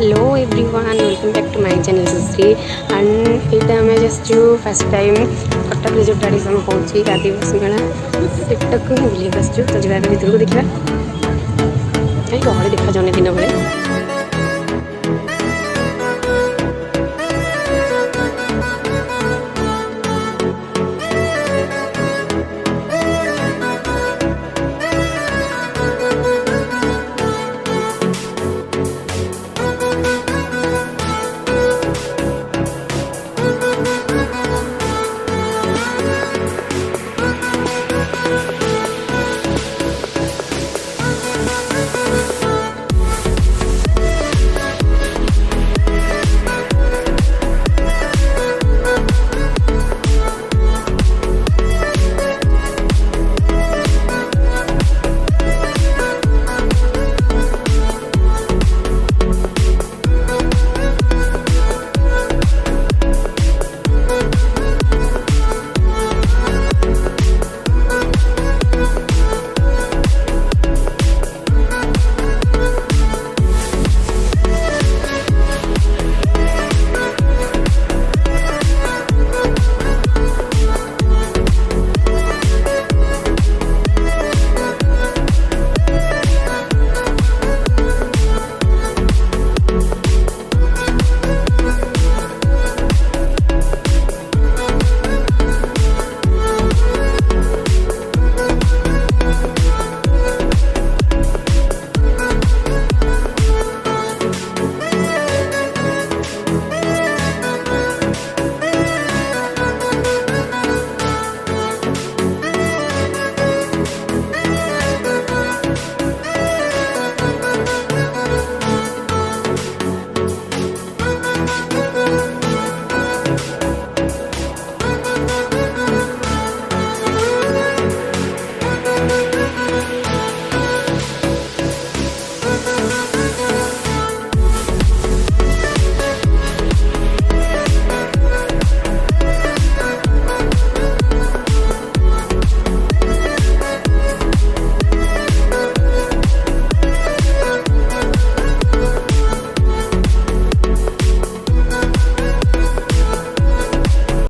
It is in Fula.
hello everyone welcome back to my channel Sushri and yeah I'm just first time Cuttack जो ट्रेडिशन पहुँची आदिवासी मेला सेटा को ही बुले आसचु तो जगह भर को देखा कहीं गहली देखा जाने दिन बेले